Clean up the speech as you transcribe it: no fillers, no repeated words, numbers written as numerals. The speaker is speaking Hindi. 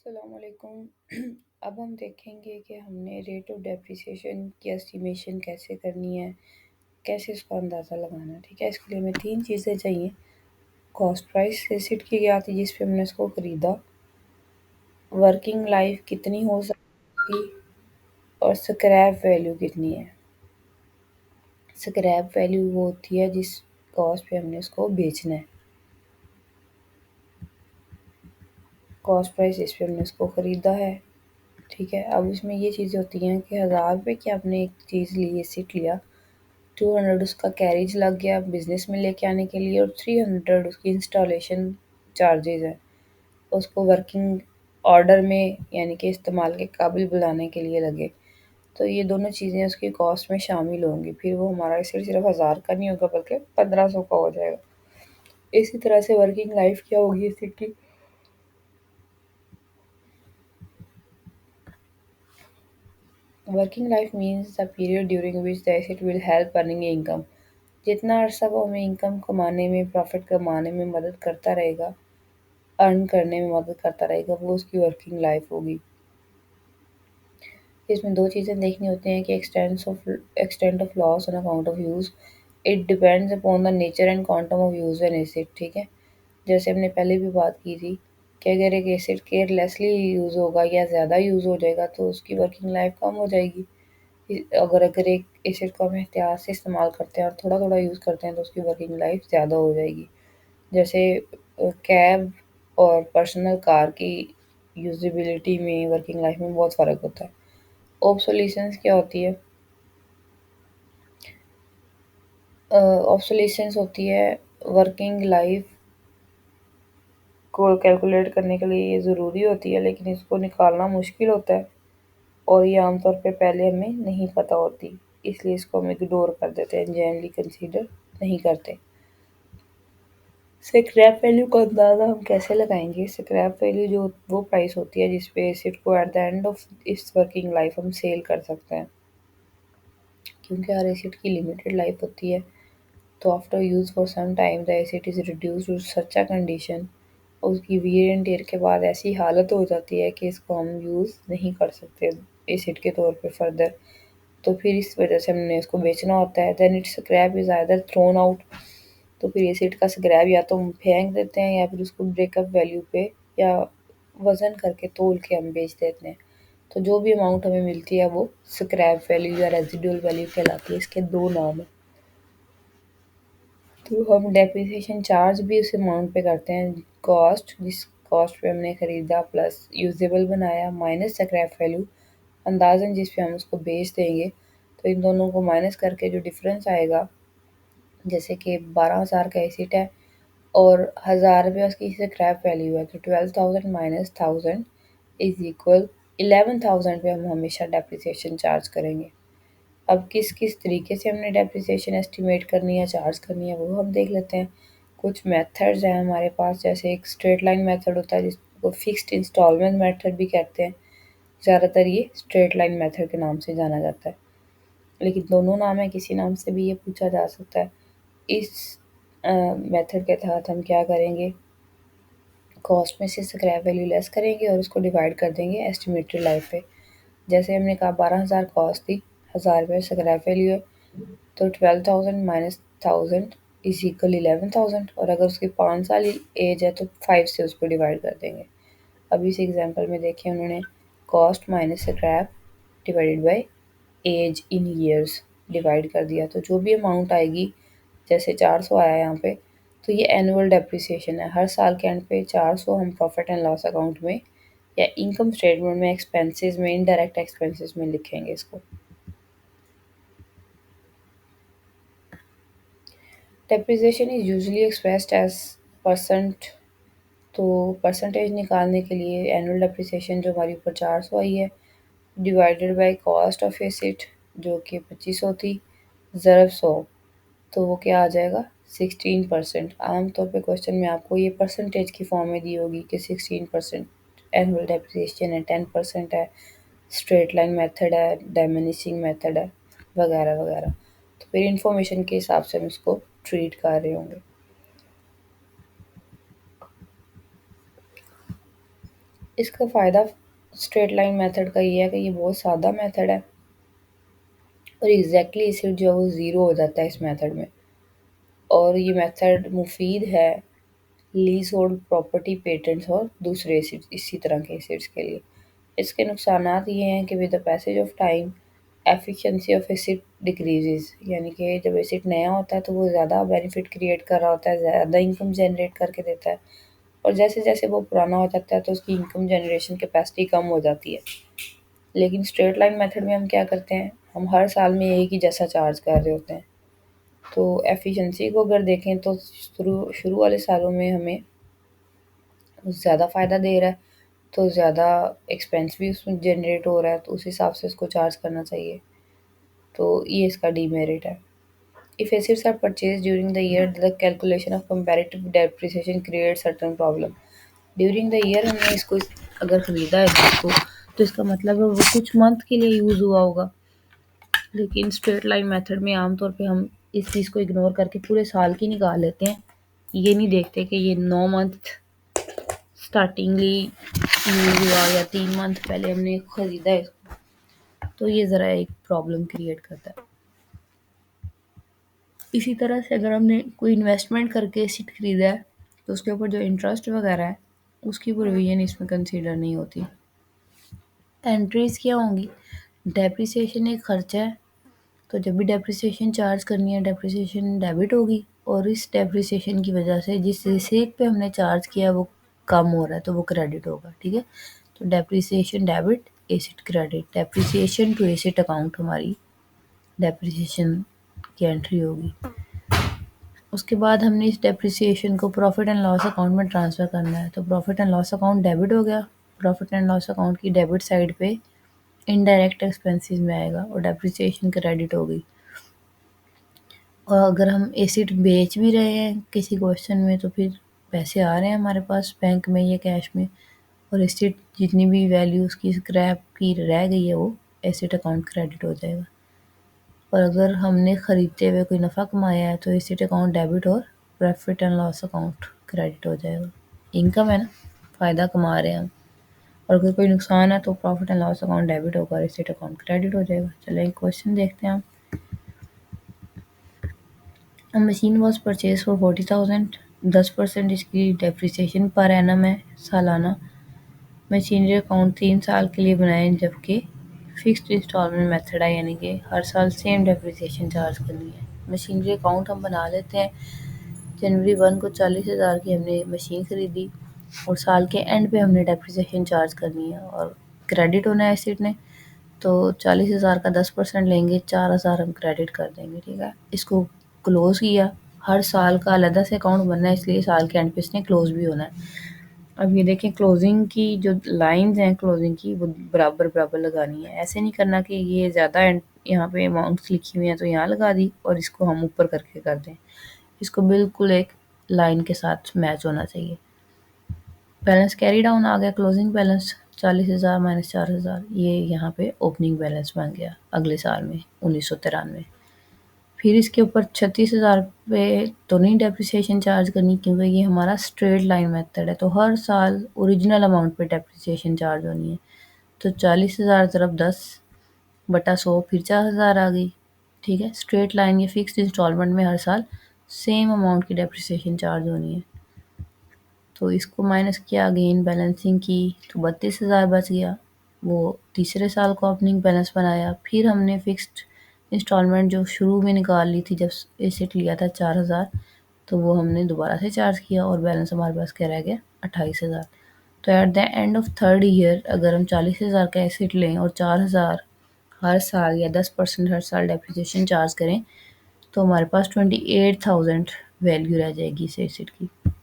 अस्सलामुअलैकुम। अब हम देखेंगे कि हमने रेट ऑफ डेप्रिसिएशन की एस्टिमेशन कैसे करनी है, कैसे इसका अंदाज़ा लगाना है। ठीक है, इसके लिए हमें तीन चीज़ें चाहिए। कॉस्ट प्राइस एसिड की क्या थी जिस पे हमने इसको ख़रीदा, वर्किंग लाइफ कितनी हो सकती और स्क्रैप वैल्यू कितनी है। स्क्रैप वैल्यू वो होती है जिस कॉस्ट पे हमने इसको बेचना है। कॉस्ट प्राइस जिस पे हमने इसको ख़रीदा है। ठीक है, अब इसमें ये चीज़ें होती हैं कि 1000 रुपये की आपने एक चीज़ ली, एसिड लिया, 200 उसका कैरेज लग गया बिज़नेस में लेके आने के लिए, और 300 उसकी इंस्टॉलेशन चार्जेस है उसको वर्किंग ऑर्डर में यानी कि इस्तेमाल के काबिल बनाने के लिए लगे। तो ये दोनों चीज़ें उसकी कॉस्ट में शामिल होंगी। फिर वो हमारा एसिड सिर्फ 1000 का नहीं होगा बल्कि 1500 का हो जाएगा। इसी तरह से वर्किंग लाइफ क्या होगी एसिड की। Working life means the period during which the acid will help earning income. जितना अर्सा वो हमें इनकम कमाने में, प्रॉफिट कमाने में मदद करता रहेगा, अर्न करने में मदद करता रहेगा, वो उसकी वर्किंग लाइफ होगी। इसमें दो चीज़ें देखनी होती हैं कि extent of loss on account of use. It depends upon the nature and quantum of use an acid. ठीक है, जैसे हमने पहले भी बात की थी कि अगर एक एसिड केयरलेसली यूज़ होगा या ज़्यादा यूज़ हो जाएगा तो उसकी वर्किंग लाइफ कम हो जाएगी। अगर एक एसिड को हम एहतियात से इस्तेमाल करते हैं और थोड़ा थोड़ा यूज़ करते हैं तो उसकी वर्किंग लाइफ ज़्यादा हो जाएगी। जैसे कैब और पर्सनल कार की यूज़ेबिलिटी में, वर्किंग लाइफ में बहुत फ़र्क होता है। ऑब्सोलेसेंस क्या होती है? ऑब्सोलेसेंस होती है वर्किंग लाइफ को कैलकुलेट करने के लिए। ये ज़रूरी होती है लेकिन इसको निकालना मुश्किल होता है और ये आमतौर पे पहले हमें नहीं पता होती, इसलिए इसको हम इग्नोर कर देते हैं, जनरली कंसीडर नहीं करते। स्क्रैप वैल्यू का अंदाज़ा हम कैसे लगाएंगे? स्क्रैप वैल्यू जो वो प्राइस होती है जिस पे एसिड को एट द एंड ऑफ इस वर्किंग लाइफ हम सेल कर सकते हैं, क्योंकि हर एसिड की लिमिटेड लाइफ होती है। तो after use for some time the asset is reduced to such a condition, उसकी वियर एंड टियर के बाद ऐसी हालत हो जाती है कि इसको हम यूज़ नहीं कर सकते एसिड के तौर पे फर्दर। तो फिर इस वजह से हमने इसको बेचना होता है। Then its scrap is either thrown out, तो फिर एसिड का स्क्रैप या तो हम फेंक देते हैं या फिर उसको ब्रेकअप वैल्यू पे या वज़न करके तोल के हम बेच देते हैं। तो जो भी अमाउंट हमें मिलती है वो स्क्रैप वैल्यू या रेजिडुअल वैल्यू कहलाती है। इसके दो नाम हैं। तो हम डेप्रिसिएशन चार्ज भी उस अमाउंट पे करते हैं। कॉस्ट, जिस कॉस्ट पे हमने ख़रीदा प्लस यूजेबल बनाया, माइनस स्क्रैप वैल्यू अंदाज़न जिस पे हम उसको बेच देंगे। तो इन दोनों को माइनस करके जो डिफरेंस आएगा, जैसे कि 12,000 का एसिड है और 1000 रुपये उसकी स्क्रैप वैल्यू है, तो 12,000 माइनस 1000 इज इक्वल 11,000 पे हम हमेशा डेप्रिसिएशन चार्ज करेंगे। अब किस किस तरीके से हमने डेप्रिसिएशन एस्टिमेट करनी है, चार्ज करनी है, वो हम देख लेते हैं। कुछ मेथड्स हैं हमारे पास, जैसे एक स्ट्रेट लाइन मेथड होता है जिसको फिक्स्ड इंस्टॉलमेंट मेथड भी कहते हैं। ज़्यादातर ये स्ट्रेट लाइन मेथड के नाम से जाना जाता है, लेकिन दोनों नाम है, किसी नाम से भी ये पूछा जा सकता है। इस मेथड के तहत हम क्या करेंगे, कॉस्ट में से स्क्रैप वैल्यू लेस करेंगे और उसको डिवाइड कर देंगे एस्टिमेटेड लाइफ पे। जैसे हमने कहा 12,000 कॉस्ट थी, 1000 रुपये स्क्रैप वैल्यू है, तो 12,000 माइनस 1000 इज इक्वल 11,000, और अगर उसकी 5 साल एज है तो 5 से उसको डिवाइड कर देंगे। अब इस एग्जांपल में देखिए उन्होंने cost minus scrap divided by age in years divide कर दिया, तो जो भी अमाउंट आएगी, जैसे 400 आया यहाँ पे, तो ये एनुअल डेप्रिसिएशन है। हर साल के एंड पे 400 हम प्रॉफिट एंड लॉस अकाउंट में या इनकम स्टेटमेंट में एक्सपेंसेस में, इनडायरेक्ट एक्सपेंसेस में लिखेंगे इसको। Depreciation is usually expressed as percent. तो परसेंटेज निकालने के लिए एनुअल डेप्रिसिएशन जो हमारी ऊपर 400 आई है divided by cost of acid जो कि 2500 थी, ज़रब 100, तो वो क्या आ जाएगा 16%। आमतौर पे क्वेश्चन में आपको ये परसेंटेज की फॉर्म में दी होगी कि 16% एनुअल डेप्रिसिएशन है, 10% है, स्ट्रेट लाइन मेथड है, डायमिनिशिंग मेथड है, वगैरह वगैरह। तो फिर इंफॉर्मेशन के हिसाब से हम इसको ट्रीट कर रहे होंगे। इसका फ़ायदा स्ट्रेट लाइन मेथड का ये है कि ये बहुत सादा मेथड है और एग्जैक्टली एसिड जो है वो ज़ीरो हो जाता है इस मेथड में। और ये मेथड मुफीद है लीज होल्ड प्रॉपर्टी पेटेंट्स और दूसरे एसिड इसी तरह के एसिड्स के लिए। इसके नुकसानात ये हैं कि with the passage of time efficiency of acid decreases, यानी कि जब एसिड नया होता है तो वो ज़्यादा बेनिफिट क्रिएट कर रहा होता है, ज़्यादा इनकम जनरेट करके देता है, और जैसे जैसे वो पुराना हो जाता है तो उसकी इनकम जनरेशन कैपेसिटी कम हो जाती है। लेकिन स्ट्रेट लाइन मेथड में हम क्या करते हैं, हम हर साल में एक ही जैसा चार्ज कर रहे होते हैं। तो एफिशिएंसी को अगर देखें तो शुरू शुरू वाले सालों में हमें ज़्यादा फ़ायदा दे रहा है, तो ज़्यादा एक्सपेंस भी उसमें जनरेट हो रहा है, तो उस हिसाब से उसको चार्ज करना चाहिए। तो ये इसका डीमेरिट है। If assets are purchase during the year the calculation of comparative depreciation create certain problem. During the year हमने इसको अगर ख़रीदा है इसको, तो इसका मतलब है वो कुछ मंथ के लिए यूज़ हुआ होगा। लेकिन स्ट्रेट लाइन मेथड में आमतौर पे हम इस चीज़ को इग्नोर करके पूरे साल की निकाल लेते हैं। ये नहीं देखते कि ये 9 मंथ स्टार्टिंगली यूज़ हुआ या 3 मंथ पहले हमने ख़रीदा है इसको। तो ये ज़रा एक प्रॉब्लम क्रिएट करता है। इसी तरह से अगर हमने कोई इन्वेस्टमेंट करके एसेट खरीदा है तो उसके ऊपर जो इंटरेस्ट वगैरह है उसकी प्रोविजन इसमें कंसीडर नहीं होती। एंट्रीज क्या होंगी, डेप्रिसिएशन एक खर्चा है, तो जब भी डेप्रिसिएशन चार्ज करनी है डेप्रिसिएशन डेबिट होगी, और इस डेप्रिसिएशन की वजह से जिस रिसीट पे हमने चार्ज किया वो कम हो रहा है तो वो क्रेडिट होगा। ठीक है, तो depreciation debit, asset credit, depreciation to asset account हमारी डेप्रिसिएशन की एंट्री होगी। उसके बाद हमने इस डेप्रिसिएशन को प्रॉफिट एंड लॉस अकाउंट में ट्रांसफ़र करना है, तो profit and loss account debit हो गया। प्रॉफिट एंड लॉस अकाउंट की डेबिट साइड पे इनडायरेक्ट एक्सपेंसेस में आएगा और डेप्रिसिएशन क्रेडिट होगी। और अगर हम एसेट बेच भी रहे हैं किसी क्वेश्चन में तो फिर पैसे आ रहे हैं हमारे पास बैंक में या कैश में, और एसेट जितनी भी वैल्यू उसकी स्क्रैप की रह गई है वो एसेट अकाउंट क्रेडिट हो जाएगा। और अगर हमने ख़रीदते हुए कोई नफ़ा कमाया है तो एसेट अकाउंट डेबिट और profit and loss account credit हो जाएगा। इनकम है ना, फ़ायदा कमा रहे हैं हम। और अगर कोई नुकसान है तो profit and loss account debit होगा और एसेट अकाउंट क्रेडिट हो जाएगा। चलिए एक क्वेश्चन देखते हैं हम। अ मशीन वॉज परचेज फॉर 40,000, 10% इसकी डेप्रिसिएशन पर एनम है सालाना। मशीनरी अकाउंट 3 साल के लिए बनाए जबकि फिक्स्ड इंस्टॉलमेंट मेथड है, यानी कि हर साल सेम डेप्रिसिएशन चार्ज करनी है। मशीनरी अकाउंट हम बना लेते हैं, जनवरी 1 को 40,000 की हमने मशीन खरीदी और साल के एंड पे हमने डेप्रिसिएशन चार्ज करनी है और क्रेडिट होना है एसेट ने, तो 40,000 का 10% लेंगे, 4,000 हम क्रेडिट कर देंगे। ठीक है, इसको क्लोज किया। हर साल का अलग से अकाउंट बनना है, इसलिए साल के एंड पे इसने क्लोज भी होना है। अब ये देखें क्लोजिंग की जो लाइंस हैं क्लोजिंग की वो बराबर बराबर लगानी है। ऐसे नहीं करना कि ये ज़्यादा यहाँ पे अमाउंट्स लिखी हुई हैं तो यहाँ लगा दी और इसको हम ऊपर करके कर दें। इसको बिल्कुल एक लाइन के साथ मैच होना चाहिए। बैलेंस कैरी डाउन आ गया, क्लोजिंग बैलेंस 40,000 माइनस 4,000, ये यहाँ पे ओपनिंग बैलेंस बन गया अगले साल में 1993। फिर इसके ऊपर 36,000 पे तो नहीं डेप्रिसिएशन चार्ज करनी क्योंकि ये हमारा स्ट्रेट लाइन मेथड है, तो हर साल ओरिजिनल अमाउंट पे डेप्रिसिएशन चार्ज होनी है। तो 40,000 तरफ 10 बटा 100 फिर 4,000 आ गई। ठीक है, स्ट्रेट लाइन या फिक्स्ड इंस्टॉलमेंट में हर साल सेम अमाउंट की डेप्रिसिएशन चार्ज होनी है। तो इसको माइनस किया, अगेन बैलेंसिंग की तो 32,000 बच गया। वो तीसरे साल को ओपनिंग बैलेंस बनाया। फिर हमने फिक्स्ड इंस्टॉलमेंट जो शुरू में निकाल ली थी जब एसेट लिया था 4,000, तो वो हमने दोबारा से चार्ज किया और बैलेंस हमारे पास क्या रह गया 28,000। तो eight the end of third year अगर हम 40,000 का एसेट लें और 4,000 हर साल या 10% हर साल डेप्रिसिएशन चार्ज करें तो हमारे पास 28,000 वैल्यू रह जाएगी इस एसेट की।